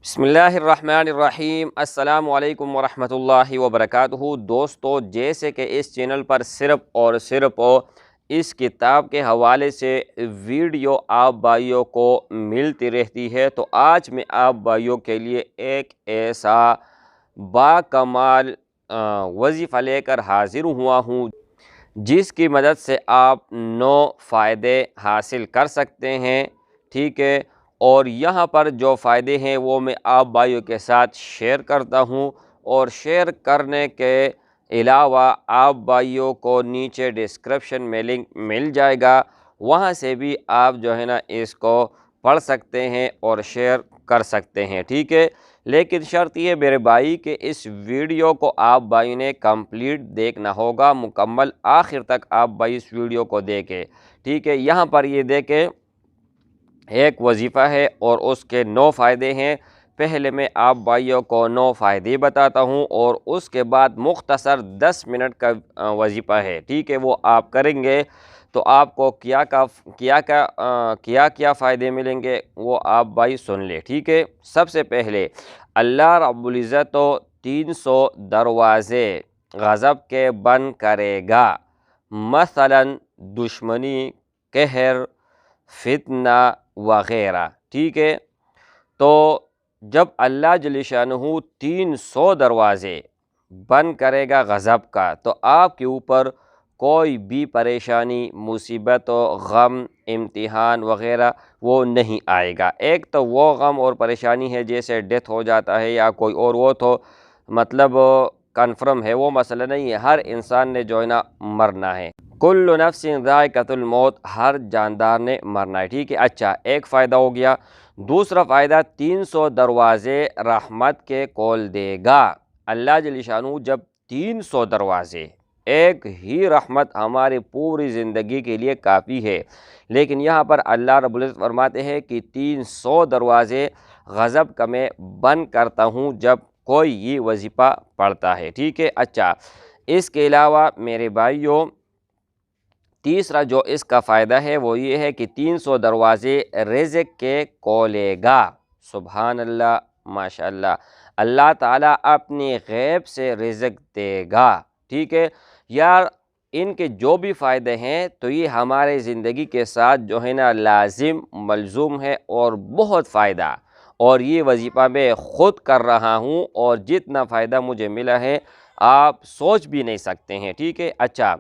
بسم اللہ الرحمن الرحیم۔ السلام علیکم ورحمۃ اللہ وبرکاتہ۔ دوستو، جیسے کہ اس چینل پر صرف اور صرف اس کتاب کے حوالے سے ویڈیو آپ بھائیوں کو ملتی رہتی ہے، تو آج میں آپ بھائیوں کے لیے ایک ایسا باکمال وظیفہ لے کر حاضر ہوا ہوں جس کی مدد سے آپ 9 فائدے حاصل کر سکتے ہیں، ٹھیک ہے۔ اور یہاں پر جو فائدے ہیں وہ میں آپ بھائیوں کے ساتھ شیئر کرتا ہوں، اور شیئر کرنے کے علاوہ آپ بھائیوں کو نیچے ڈسکرپشن میں لنک مل جائے گا، وہاں سے بھی آپ جو ہے نا اس کو پڑھ سکتے ہیں اور شیئر کر سکتے ہیں، ٹھیک ہے۔ لیکن شرط یہ میرے بھائی کہ اس ویڈیو کو آپ بھائی نے کمپلیٹ دیکھنا ہوگا، مکمل آخر تک آپ بھائی اس ویڈیو کو دیکھیں، ٹھیک ہے۔ یہاں پر یہ دیکھیں، ایک وظیفہ ہے اور اس کے 9 فائدے ہیں۔ پہلے میں آپ بھائیوں کو 9 فائدے بتاتا ہوں، اور اس کے بعد مختصر 10 منٹ کا وظیفہ ہے، ٹھیک ہے، وہ آپ کریں گے تو آپ کو کیا فائدے ملیں گے وہ آپ بھائی سن لیں، ٹھیک ہے۔ سب سے پہلے اللہ رب العزت 300 دروازے غضب کے بند کرے گا، مثلا دشمنی، قہر، فتنہ وغیرہ، ٹھیک ہے۔ تو جب اللہ جل شانہ 300 دروازے بند کرے گا غضب کا، تو آپ کے اوپر کوئی بھی پریشانی، مصیبت و غم، امتحان وغیرہ وہ نہیں آئے گا۔ ایک تو وہ غم اور پریشانی ہے جیسے ڈیتھ ہو جاتا ہے یا کوئی اور، وہ تو مطلب کنفرم ہے، وہ مسئلہ نہیں ہے، ہر انسان نے جو ہے نا مرنا ہے۔ کل نفس ذائقۃ الموت، ہر جاندار نے مرنا ہے، ٹھیک ہے۔ اچھا، ایک فائدہ ہو گیا۔ دوسرا فائدہ، 300 دروازے رحمت کے کھول دے گا۔ اللہ جل شانہ جب 300 دروازے، ایک ہی رحمت ہماری پوری زندگی کے لیے کافی ہے، لیکن یہاں پر اللہ رب العزت فرماتے ہیں کہ 300 دروازے غضب کا میں بند کرتا ہوں جب کوئی یہ وظیفہ پڑھتا ہے، ٹھیک ہے۔ اچھا، اس کے علاوہ میرے بھائیوں، تیسرا جو اس کا فائدہ ہے وہ یہ ہے کہ 300 دروازے رزق کے کھولے گا۔ سبحان اللہ، ماشاءاللہ، اللہ تعالیٰ اپنی غیب سے رزق دے گا، ٹھیک ہے۔ یار، ان کے جو بھی فائدے ہیں تو یہ ہمارے زندگی کے ساتھ جو ہے نا لازم ملزوم ہے، اور بہت فائدہ، اور یہ وظیفہ میں خود کر رہا ہوں، اور جتنا فائدہ مجھے ملا ہے آپ سوچ بھی نہیں سکتے ہیں، ٹھیک ہے۔ اچھا،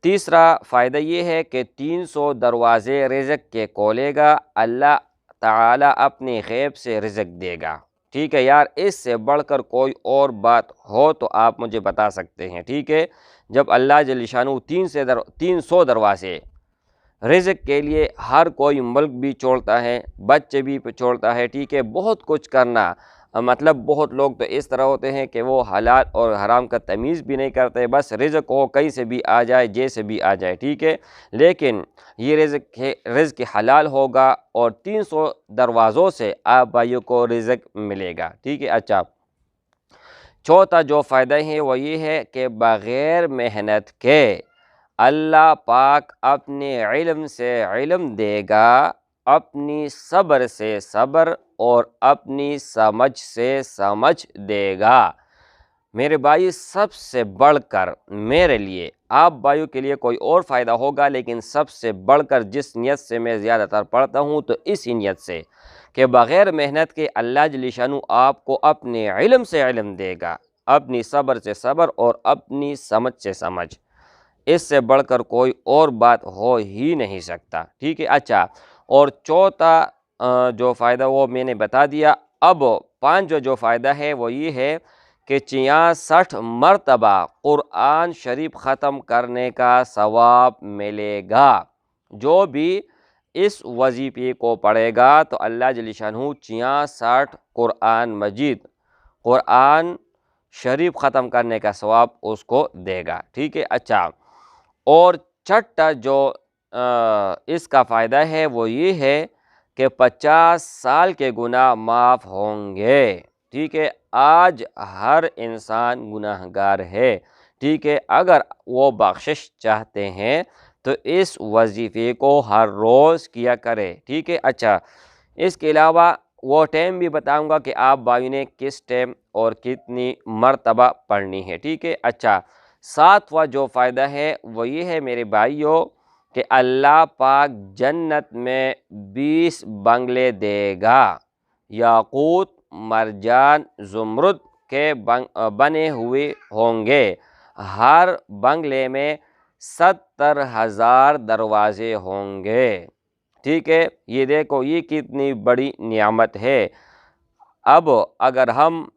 تیسرا فائدہ یہ ہے کہ 300 دروازے رزق کے کھولے گا، اللہ تعالیٰ اپنی غیب سے رزق دے گا، ٹھیک ہے۔ یار، اس سے بڑھ کر کوئی اور بات ہو تو آپ مجھے بتا سکتے ہیں، ٹھیک ہے۔ جب اللہ جل شانہ 300 دروازے رزق کے لیے، ہر کوئی ملک بھی چھوڑتا ہے، بچے بھی چھوڑتا ہے، ٹھیک ہے، بہت کچھ کرنا، مطلب بہت لوگ تو اس طرح ہوتے ہیں کہ وہ حلال اور حرام کا تمیز بھی نہیں کرتے، بس رزق ہو کہیں سے بھی آ جائے، جیسے بھی آ جائے، ٹھیک ہے۔ لیکن یہ رزق حلال ہوگا، اور 300 دروازوں سے آپ بھائیوں کو رزق ملے گا، ٹھیک ہے۔ اچھا، چوتھا جو فائدہ ہے وہ یہ ہے کہ بغیر محنت کے اللہ پاک اپنے علم سے علم دے گا، اپنی صبر سے صبر، اور اپنی سمجھ سے سمجھ دے گا۔ میرے بھائی، سب سے بڑھ کر میرے لیے، آپ بھائیوں کے لیے کوئی اور فائدہ ہوگا، لیکن سب سے بڑھ کر جس نیت سے میں زیادہ تر پڑھتا ہوں تو اسی نیت سے کہ بغیر محنت کے اللہ جل شانہ آپ کو اپنے علم سے علم دے گا، اپنی صبر سے صبر، اور اپنی سمجھ سے سمجھ، اس سے بڑھ کر کوئی اور بات ہو ہی نہیں سکتا، ٹھیک ہے۔ اچھا، اور چوتھا جو فائدہ وہ میں نے بتا دیا۔ اب پانچواں جو فائدہ ہے وہ یہ ہے کہ 66 مرتبہ قرآن شریف ختم کرنے کا ثواب ملے گا۔ جو بھی اس وظیفے کو پڑھے گا تو اللہ جل شانہ 66 قرآن مجید، قرآن شریف ختم کرنے کا ثواب اس کو دے گا، ٹھیک ہے۔ اچھا، اور چھٹا جو اس کا فائدہ ہے وہ یہ ہے کہ 50 سال کے گناہ معاف ہوں گے، ٹھیک ہے۔ آج ہر انسان گناہ گار ہے، ٹھیک ہے۔ اگر وہ بخشش چاہتے ہیں تو اس وظیفے کو ہر روز کیا کرے، ٹھیک ہے۔ اچھا، اس کے علاوہ وہ ٹائم بھی بتاؤں گا کہ آپ بھائیوں نے کس ٹائم اور کتنی مرتبہ پڑھنی ہے، ٹھیک ہے۔ اچھا، ساتواں جو فائدہ ہے وہ یہ ہے میرے بھائیوں کہ اللہ پاک جنت میں 20 بنگلے دے گا، یاقوت، مرجان، زمرد کے بنے ہوئے ہوں گے۔ ہر بنگلے میں 70,000 دروازے ہوں گے، ٹھیک ہے۔ یہ دیکھو یہ کتنی بڑی نعمت ہے۔ اب اگر ہم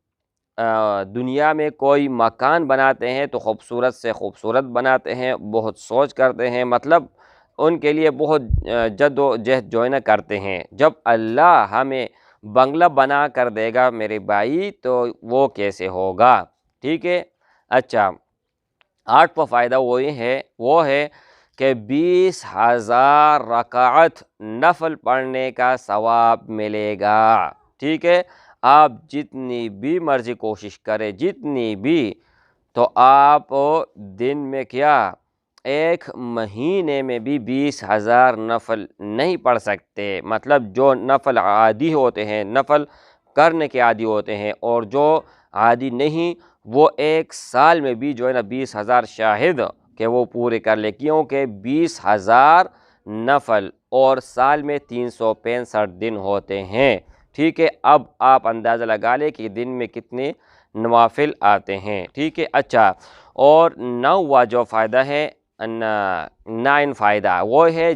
دنیا میں کوئی مکان بناتے ہیں تو خوبصورت سے خوبصورت بناتے ہیں، بہت سوچ کرتے ہیں، مطلب ان کے لیے بہت جد و جہد جو ہے نا کرتے ہیں۔ جب اللہ ہمیں بنگلہ بنا کر دے گا میرے بھائی تو وہ کیسے ہوگا، ٹھیک ہے۔ اچھا، 8واں فائدہ وہ ہے کہ 20,000 رکعت نفل پڑھنے کا ثواب ملے گا، ٹھیک ہے۔ آپ جتنی بھی مرضی کوشش کریں، جتنی بھی، تو آپ دن میں کیا 1 مہینے میں بھی 20,000 نفل نہیں پڑھ سکتے۔ مطلب جو نفل عادی ہوتے ہیں، نفل کرنے کے عادی ہوتے ہیں، اور جو عادی نہیں، وہ 1 سال میں بھی جو ہے نا 20,000 شاہد کہ وہ پورے کر لے، کیونکہ 20,000 نفل اور سال میں 365 دن ہوتے ہیں، ٹھیک ہے۔ اب آپ اندازہ لگا لیں کہ دن میں کتنے نوافل آتے ہیں، ٹھیک ہے۔ اچھا، اور 9واں جو فائدہ ہے، 9 فائدہ وہ ہے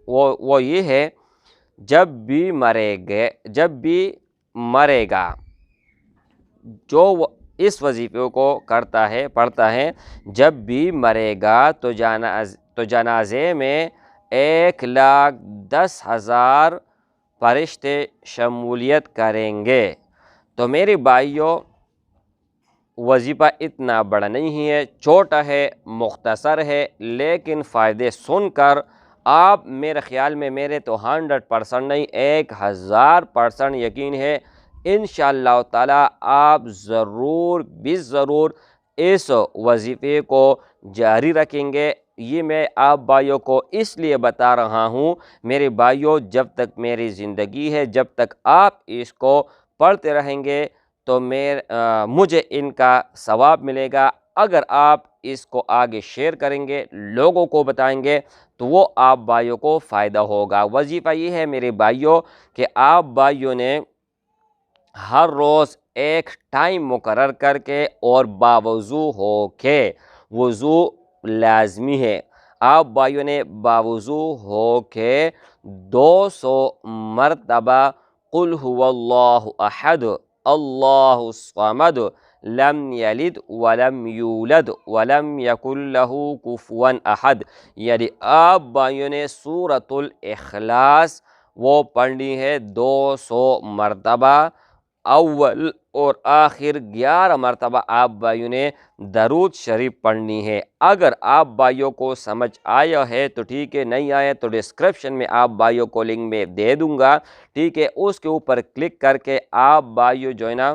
وہ یہ ہے جب بھی مرے گا جو اس وظیفے کو پڑھتا ہے، جب بھی مرے گا تو جنازے میں 1,10,000 فرشتے شمولیت کریں گے۔ تو میرے بھائیوں، وظیفہ اتنا بڑا نہیں ہے، چھوٹا ہے، مختصر ہے، لیکن فائدے سن کر آپ میرے خیال میں، میرے تو 100% نہیں 1,000% یقین ہے، انشاءاللہ تعالی آپ ضرور اس وظیفے کو جاری رکھیں گے۔ یہ میں آپ بھائیوں کو اس لیے بتا رہا ہوں میرے بھائیوں، جب تک میری زندگی ہے، جب تک آپ اس کو پڑھتے رہیں گے تو مجھے ان کا ثواب ملے گا۔ اگر آپ اس کو آگے شیئر کریں گے، لوگوں کو بتائیں گے، تو وہ آپ بھائیوں کو فائدہ ہوگا۔ وظیفہ یہ ہے میرے بھائیوں کہ آپ بھائیوں نے ہر روز ایک ٹائم مقرر کر کے اور باوضو ہو کے، وضو لازمی ہے، آپ بھائیوں نے باوضو ہو کے 200 مرتبہ قل هو اللہ احد اللہ الصمد لم یلد ولم یولد ولم یکن لہ کفوا احد، یعنی آپ بھائیوں نے سورۃ الاخلاص وہ پڑھنی ہے 200 مرتبہ، اول اور آخر 11 مرتبہ آپ بھائیوں نے درود شریف پڑھنی ہے۔ اگر آپ بھائیوں کو سمجھ آیا ہے تو ٹھیک ہے، نہیں آیا تو ڈسکرپشن میں آپ بھائیوں کو لنک میں دے دوں گا، ٹھیک ہے۔ اس کے اوپر کلک کر کے آپ بھائیوں جو ہے نا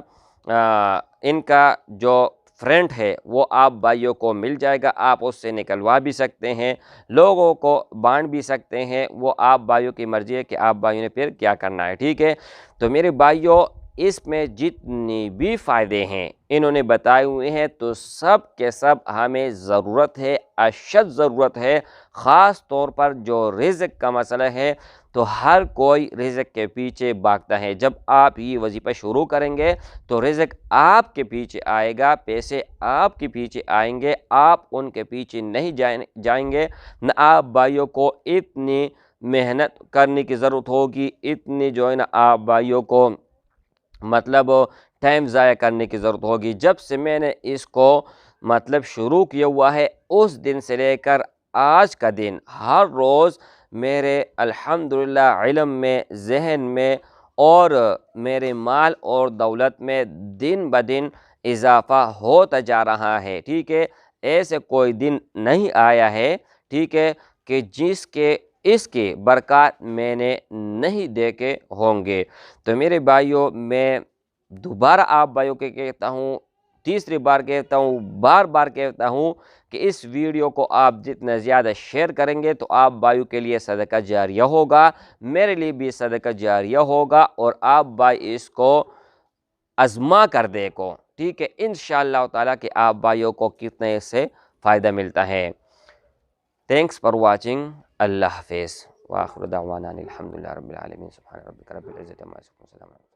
ان کا جو فرینڈ ہے وہ آپ بھائیوں کو مل جائے گا، آپ اس سے نکلوا بھی سکتے ہیں، لوگوں کو بانٹ بھی سکتے ہیں، وہ آپ بھائیوں کی مرضی ہے کہ آپ بھائیوں نے پھر کیا کرنا ہے، ٹھیک ہے۔ تو میرے بھائیوں، اس میں جتنی بھی فائدے ہیں انہوں نے بتائے ہوئے ہیں، تو سب کے سب ہمیں ضرورت ہے، اشد ضرورت ہے، خاص طور پر جو رزق کا مسئلہ ہے، تو ہر کوئی رزق کے پیچھے بھاگتا ہے۔ جب آپ یہ وظیفہ شروع کریں گے تو رزق آپ کے پیچھے آئے گا، پیسے آپ کے پیچھے آئیں گے، آپ ان کے پیچھے نہیں جائیں گے، نہ آپ بھائیوں کو اتنی محنت کرنے کی ضرورت ہوگی، اتنی جو ہے نا آپ بھائیوں کو مطلب ٹائم ضائع کرنے کی ضرورت ہوگی۔ جب سے میں نے اس کو مطلب شروع کیا ہوا ہے، اس دن سے لے کر آج کا دن ہر روز میرے الحمدللہ علم میں، ذہن میں اور میرے مال اور دولت میں دن بدن اضافہ ہوتا جا رہا ہے، ٹھیک ہے۔ ایسے کوئی دن نہیں آیا ہے، ٹھیک ہے، کہ اس کے برکات میں نے نہیں دیکھے ہوں گے۔ تو میرے بھائیوں، میں دوبارہ آپ بھائیوں کے کہتا ہوں، تیسری بار کہتا ہوں، بار بار کہتا ہوں کہ اس ویڈیو کو آپ جتنا زیادہ شیئر کریں گے تو آپ بھائیوں کے لیے صدقہ جاریہ ہوگا، میرے لیے بھی صدقہ جاریہ ہوگا، اور آپ بھائی اس کو آزما کر دیکھو، ٹھیک ہے، انشاءاللہ تعالیٰ کہ آپ بھائیوں کو کتنے سے فائدہ ملتا ہے۔ تھینکس فار واچنگ، اللہ حافظ، وآخر دعوانا الحمدللہ رب العالمین، سبحان ربک رب العزت عما یصفون، السلام علیکم۔